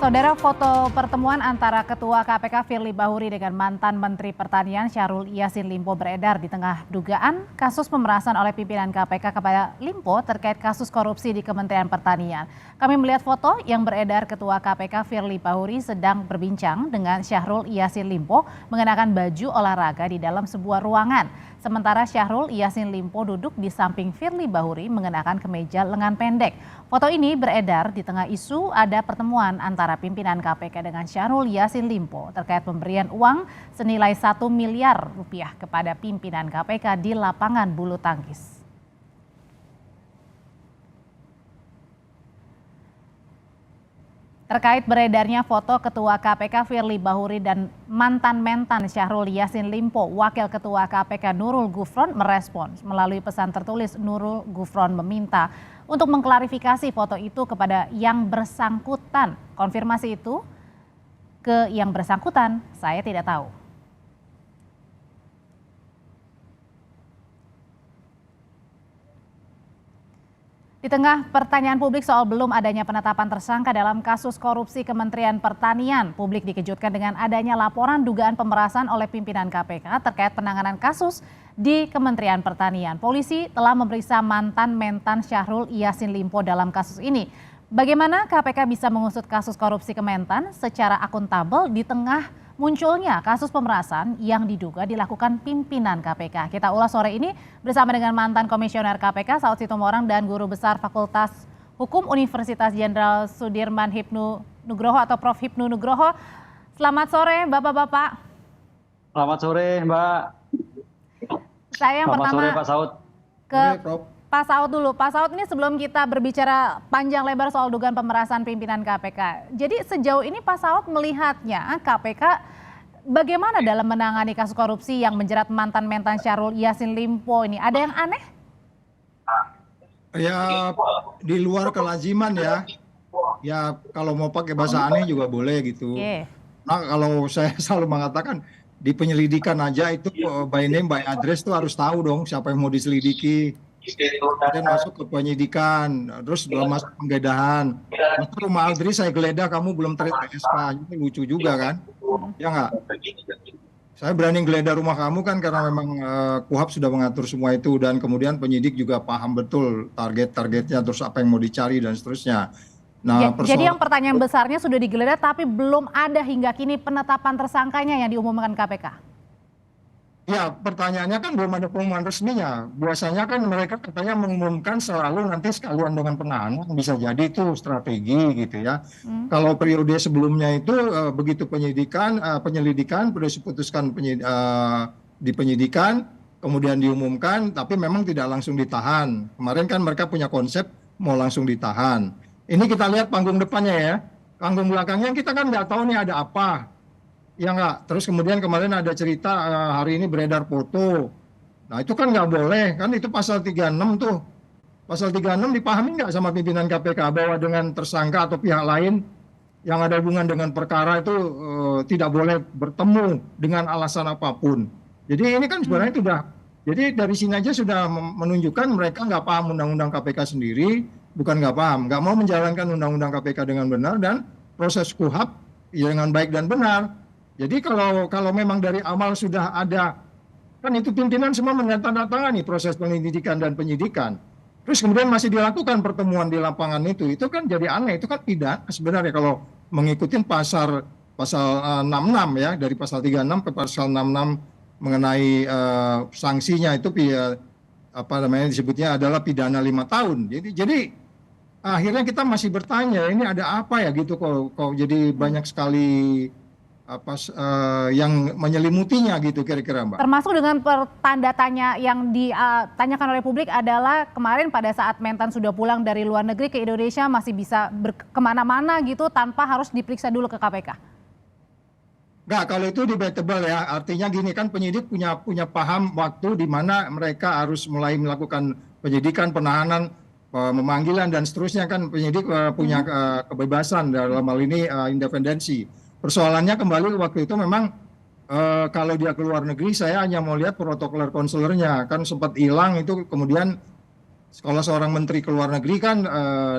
Saudara, foto pertemuan antara Ketua KPK Firly Bahuri dengan mantan Menteri Pertanian Syahrul Yassin Limpo beredar di tengah dugaan kasus pemerasan oleh pimpinan KPK kepada Limpo terkait kasus korupsi di Kementerian Pertanian. Kami melihat foto yang beredar Ketua KPK Firly Bahuri sedang berbincang dengan Syahrul Yassin Limpo mengenakan baju olahraga di dalam sebuah ruangan. Sementara Syahrul Yassin Limpo duduk di samping Firly Bahuri mengenakan kemeja lengan pendek. Foto ini beredar di tengah isu ada pertemuan antara pimpinan KPK dengan Syahrul Yassin Limpo terkait pemberian uang senilai 1 miliar rupiah kepada pimpinan KPK di lapangan bulu tangkis. Terkait beredarnya foto Ketua KPK Firly Bahuri dan mantan mentan Syahrul Yassin Limpo, Wakil Ketua KPK Nurul Gufron merespons melalui pesan tertulis. Nurul Gufron meminta untuk mengklarifikasi foto itu kepada yang bersangkutan. Konfirmasi itu ke yang bersangkutan, saya tidak tahu. Di tengah pertanyaan publik soal belum adanya penetapan tersangka dalam kasus korupsi Kementerian Pertanian, publik dikejutkan dengan adanya laporan dugaan pemerasan oleh pimpinan KPK terkait penanganan kasus di Kementerian Pertanian. Polisi telah memeriksa mantan mentan Syahrul Yassin Limpo dalam kasus ini. Bagaimana KPK bisa mengusut kasus korupsi Kementan secara akuntabel di tengah munculnya kasus pemerasan yang diduga dilakukan pimpinan KPK. Kita ulas sore ini bersama dengan mantan Komisioner KPK Saud Sitomorang dan Guru Besar Fakultas Hukum Universitas Jenderal Sudirman Hipnu Nugroho atau Prof. Hipnu Nugroho. Selamat sore Bapak-Bapak. Selamat sore Mbak. Saya yang Selamat pertama sore Pak Saud. ke Pak Saud dulu. Pak Saud, ini sebelum kita berbicara panjang lebar soal dugaan pemerasan pimpinan KPK. Jadi sejauh ini Pak Saud melihatnya KPK bagaimana dalam menangani kasus korupsi yang menjerat mantan mentan Syahrul Yassin Limpo ini? Ada yang aneh? Ya, di luar kelaziman ya. Ya kalau mau pakai bahasa aneh juga boleh gitu. Nah kalau saya selalu mengatakan di penyelidikan aja itu by name by address tuh harus tahu dong siapa yang mau diselidiki. Kemudian masuk ke penyidikan, terus belum masuk penggeledahan. Masa rumah Aldri saya geledah kamu belum terima SK, itu lucu juga kan? Ya nggak? Saya berani geledah rumah kamu kan karena memang KUHAP sudah mengatur semua itu dan kemudian penyidik juga paham betul target-targetnya terus apa yang mau dicari dan seterusnya. Nah, jadi yang pertanyaan besarnya sudah digeledah tapi belum ada hingga kini penetapan tersangkanya yang diumumkan KPK. Ya, pertanyaannya kan belum ada pengumuman resminya. Biasanya kan mereka katanya mengumumkan selalu nanti sekalian dengan penahanan, bisa jadi itu strategi gitu ya. Kalau periode sebelumnya itu begitu penyelidikan sudah diputuskan di penyidikan, kemudian diumumkan, tapi memang tidak langsung ditahan. Kemarin kan mereka punya konsep mau langsung ditahan. Ini kita lihat panggung depannya ya. Panggung belakangnya kita kan nggak tahu nih ada apa. Ya enggak, terus kemudian kemarin ada cerita hari ini beredar foto. Nah itu kan nggak boleh, kan itu pasal 36 tuh. Pasal 36 dipahami nggak sama pimpinan KPK bahwa dengan tersangka atau pihak lain yang ada hubungan dengan perkara itu tidak boleh bertemu dengan alasan apapun. Jadi ini kan sebenarnya sudah, jadi dari sini aja sudah menunjukkan mereka nggak paham undang-undang KPK sendiri, bukan nggak paham, nggak mau menjalankan undang-undang KPK dengan benar dan proses KUHAP ya dengan baik dan benar. Jadi kalau memang dari awal sudah ada, kan itu pimpinan semua menandatangani proses penyelidikan dan penyidikan. Terus kemudian masih dilakukan pertemuan di lapangan itu kan jadi aneh, itu kan pidana sebenarnya kalau mengikuti pasal 66 ya, dari pasal 36 ke pasal 66 mengenai sanksinya itu apa namanya disebutnya adalah pidana 5 tahun. Jadi akhirnya kita masih bertanya ini ada apa ya gitu kok jadi banyak sekali yang menyelimutinya gitu kira-kira Mbak. Termasuk dengan tanda tanya yang ditanyakan oleh publik adalah kemarin pada saat mentan sudah pulang dari luar negeri ke Indonesia masih bisa kemana-mana gitu tanpa harus diperiksa dulu ke KPK. Enggak, kalau itu debatable ya, artinya gini kan penyidik punya paham waktu di mana mereka harus mulai melakukan penyidikan, penahanan, memanggilan dan seterusnya kan penyidik punya kebebasan dalam hal ini independensi. Persoalannya kembali waktu itu memang kalau dia keluar negeri saya hanya mau lihat protokoler konsulernya kan sempat hilang itu kemudian Kalau seorang menteri ke luar negeri kan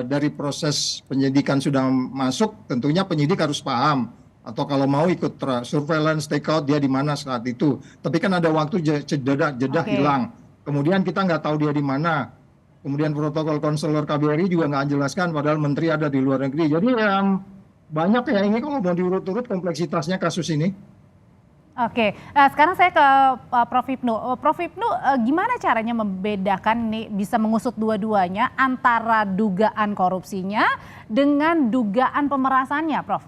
dari proses penyidikan sudah masuk, tentunya penyidik harus paham. Atau kalau mau ikut surveillance, take out dia di mana saat itu. Tapi kan ada waktu jeda hilang. Kemudian kita nggak tahu dia di mana. Kemudian protokol konselor KBRI juga nggak jelaskan, padahal menteri ada di luar negeri. Jadi banyak ya ini kalau mau diurut-urut kompleksitasnya kasus ini. Oke, sekarang saya ke Prof. Hipnu. Prof. Hipnu, gimana caranya membedakan nih bisa mengusut dua-duanya antara dugaan korupsinya dengan dugaan pemerasannya, Prof?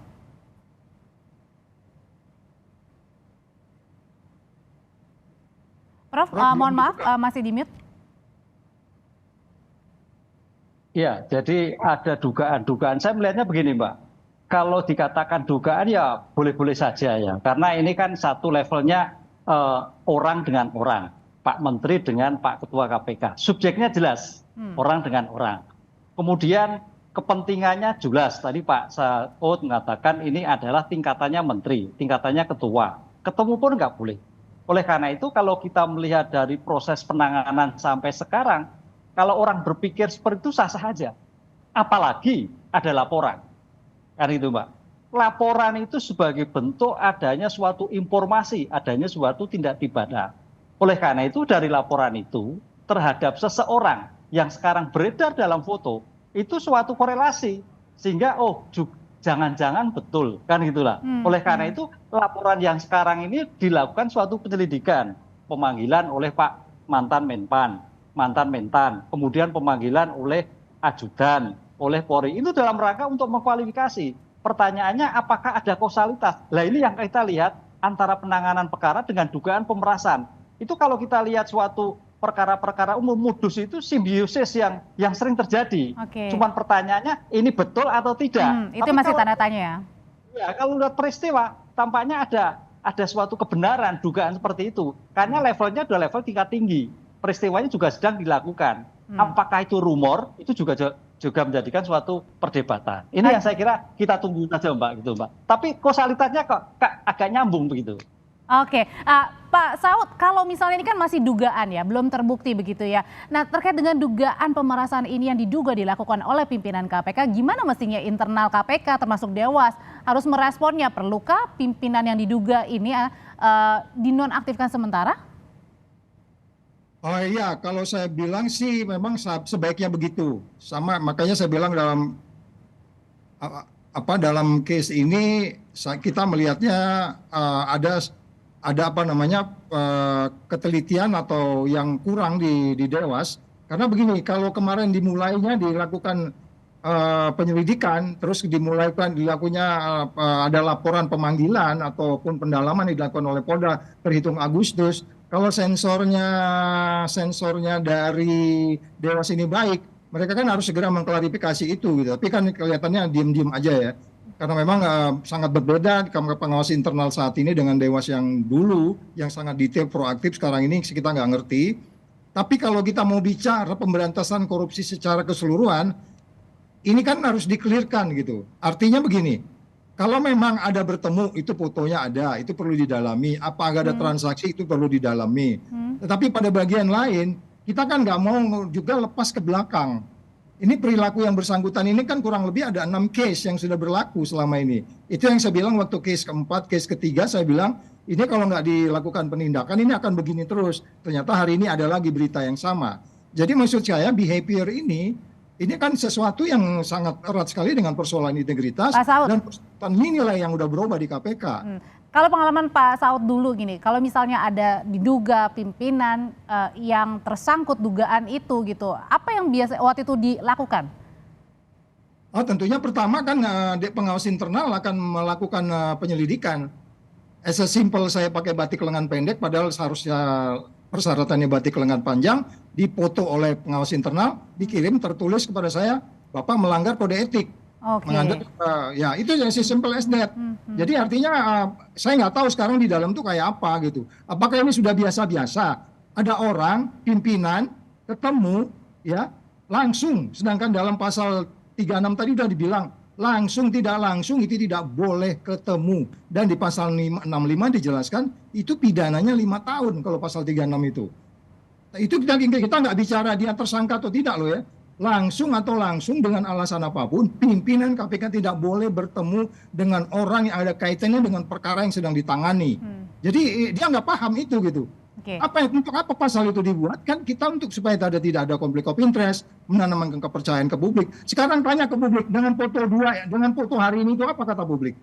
Prof, mohon maaf, masih di mute. Iya, jadi ada dugaan-dugaan. Saya melihatnya begini, Mbak. Kalau dikatakan dugaan ya boleh-boleh saja ya. Karena ini kan satu levelnya orang dengan orang. Pak Menteri dengan Pak Ketua KPK. Subjeknya jelas, orang dengan orang. Kemudian kepentingannya jelas. Tadi Pak Saud mengatakan ini adalah tingkatannya Menteri, tingkatannya Ketua. Ketemu pun nggak boleh. Oleh karena itu kalau kita melihat dari proses penanganan sampai sekarang, kalau orang berpikir seperti itu sah-sah saja. Apalagi ada laporan. Kan itu Mbak. Laporan itu sebagai bentuk adanya suatu informasi, adanya suatu tindak pidana. Oleh karena itu dari laporan itu terhadap seseorang yang sekarang beredar dalam foto, itu suatu korelasi. Sehingga jangan-jangan betul, kan gitulah. Oleh karena itu laporan yang sekarang ini dilakukan suatu penyelidikan, pemanggilan oleh Pak mantan Menpan, mantan Mentan, kemudian pemanggilan oleh ajudan, oleh Polri. Itu dalam rangka untuk mengkualifikasi. Pertanyaannya apakah ada kausalitas? Nah ini yang kita lihat antara penanganan perkara dengan dugaan pemerasan. Itu kalau kita lihat suatu perkara-perkara umum modus itu simbiosis yang sering terjadi. Cuman pertanyaannya ini betul atau tidak? Itu masih tanda tanya ya. Ya kalau lihat peristiwa tampaknya ada suatu kebenaran dugaan seperti itu. Karena levelnya sudah level tingkat tinggi. Peristiwanya juga sedang dilakukan. Apakah itu rumor? Itu juga menjadikan suatu perdebatan. Ini yang saya kira kita tunggu saja Mbak, gitu Mbak. Tapi kausalitasnya kok agak nyambung begitu. Oke, Pak Saud, kalau misalnya ini kan masih dugaan ya, belum terbukti begitu ya. Nah terkait dengan dugaan pemerasan ini yang diduga dilakukan oleh pimpinan KPK, gimana mestinya internal KPK termasuk Dewas harus meresponnya? Perlukah pimpinan yang diduga ini dinonaktifkan sementara? Oh iya, kalau saya bilang sih memang sebaiknya begitu. Sama, makanya saya bilang dalam case ini kita melihatnya ada ketelitian atau yang kurang di Dewas. Karena begini, kalau kemarin dimulainya dilakukan penyelidikan, terus dilakukannya ada laporan pemanggilan ataupun pendalaman dilakukan oleh Polda terhitung Agustus. Kalau sensornya dari Dewas ini baik, mereka kan harus segera mengklarifikasi itu gitu. Tapi kan kelihatannya diem-diem aja ya. Karena memang sangat berbeda pengawas internal saat ini dengan Dewas yang dulu, yang sangat detail, proaktif. Sekarang ini kita nggak ngerti. Tapi kalau kita mau bicara pemberantasan korupsi secara keseluruhan, ini kan harus di-clear-kan gitu. Artinya begini, kalau memang ada bertemu, itu fotonya ada, itu perlu didalami. Apa ada transaksi, itu perlu didalami. Tetapi pada bagian lain, kita kan nggak mau juga lepas ke belakang. Ini perilaku yang bersangkutan ini kan kurang lebih ada 6 case yang sudah berlaku selama ini. Itu yang saya bilang waktu case keempat, case ketiga, saya bilang ini kalau nggak dilakukan penindakan ini akan begini terus. Ternyata hari ini ada lagi berita yang sama. Jadi maksud saya behavior ini kan sesuatu yang sangat erat sekali dengan persoalan integritas dan persoalan nilai yang udah berubah di KPK. Kalau pengalaman Pak Saud dulu gini, kalau misalnya ada diduga pimpinan yang tersangkut dugaan itu gitu, apa yang biasa waktu itu dilakukan? Oh tentunya pertama kan pengawas internal akan melakukan penyelidikan. As a simple saya pakai batik lengan pendek padahal seharusnya persyaratannya batik lengan panjang, dipoto oleh pengawas internal, dikirim tertulis kepada saya, Bapak melanggar kode etik. Ya itu yang simple as that. Jadi artinya saya nggak tahu sekarang di dalam tuh kayak apa gitu. Apakah ini sudah biasa-biasa? Ada orang pimpinan ketemu ya langsung, sedangkan dalam pasal 36 tadi udah dibilang langsung tidak langsung itu tidak boleh ketemu, dan di pasal 65 dijelaskan itu pidananya 5 tahun kalau pasal 36 itu. Itu kita nggak bicara dia tersangka atau tidak loh ya. Langsung dengan alasan apapun, pimpinan KPK tidak boleh bertemu dengan orang yang ada kaitannya dengan perkara yang sedang ditangani. Jadi dia nggak paham itu gitu. Oke. Untuk apa pasal itu dibuat? Kan kita supaya tidak ada konflik of interest, menanamkan kepercayaan ke publik. Sekarang tanya ke publik dengan foto hari ini itu apa kata publik?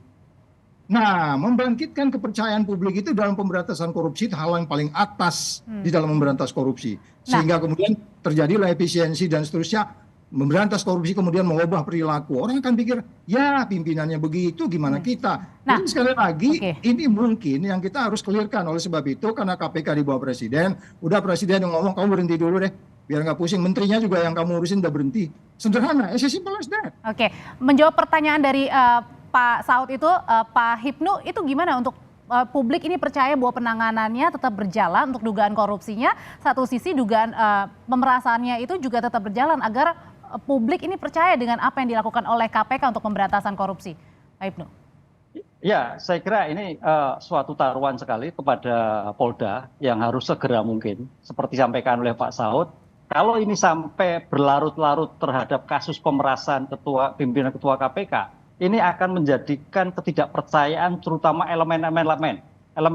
Nah, membangkitkan kepercayaan publik itu dalam pemberantasan korupsi itu hal yang paling atas di dalam memberantas korupsi. Sehingga kemudian terjadilah efisiensi dan seterusnya, memberantas korupsi kemudian mengubah perilaku. Orang akan pikir, ya pimpinannya begitu, gimana kita? Jadi sekali lagi, ini mungkin yang kita harus clearkan. Oleh sebab itu, karena KPK di bawah presiden, udah presiden yang ngomong, kamu berhenti dulu deh. Biar nggak pusing, menterinya juga yang kamu urusin udah berhenti. Sederhana, as simple as that. Oke, menjawab pertanyaan dari Pak Saud itu, Pak Hipnu, itu gimana untuk publik ini percaya bahwa penanganannya tetap berjalan untuk dugaan korupsinya, satu sisi dugaan pemerasannya itu juga tetap berjalan agar publik ini percaya dengan apa yang dilakukan oleh KPK untuk pemberantasan korupsi, Pak Hipnu? Ya, saya kira ini suatu taruhan sekali kepada Polda yang harus segera mungkin, seperti disampaikan oleh Pak Saud. Kalau ini sampai berlarut-larut terhadap kasus pemerasan pimpinan ketua KPK, ini akan menjadikan ketidakpercayaan terutama elemen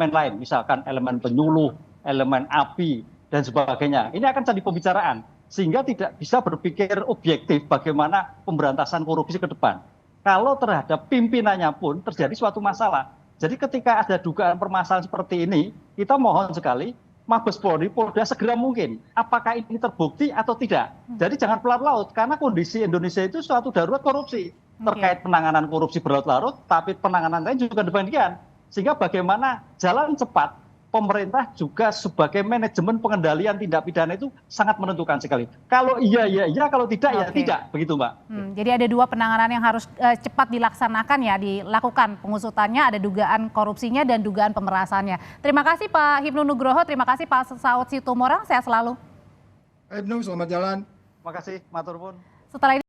lain, misalkan elemen penyuluh, elemen api, dan sebagainya. Ini akan jadi pembicaraan, sehingga tidak bisa berpikir objektif bagaimana pemberantasan korupsi ke depan. Kalau terhadap pimpinannya pun terjadi suatu masalah. Jadi ketika ada dugaan permasalahan seperti ini, kita mohon sekali Mabes Polri, Polda segera mungkin. Apakah ini terbukti atau tidak? Jadi jangan pelarut-larut, karena kondisi Indonesia itu suatu darurat korupsi. Terkait penanganan korupsi berlarut-larut, tapi penanganan lain juga demikian. Sehingga bagaimana jalan cepat pemerintah juga sebagai manajemen pengendalian tindak pidana itu sangat menentukan sekali. Kalau iya, kalau tidak, ya tidak. Begitu, Mbak. Jadi ada dua penanganan yang harus cepat dilaksanakan ya, dilakukan pengusutannya, ada dugaan korupsinya dan dugaan pemerasannya. Terima kasih Pak Hipnu Nugroho, terima kasih Pak Saud Situmorang, sehat selalu. Hipnu, selamat jalan. Terima kasih, matur nuwun. Setelah ini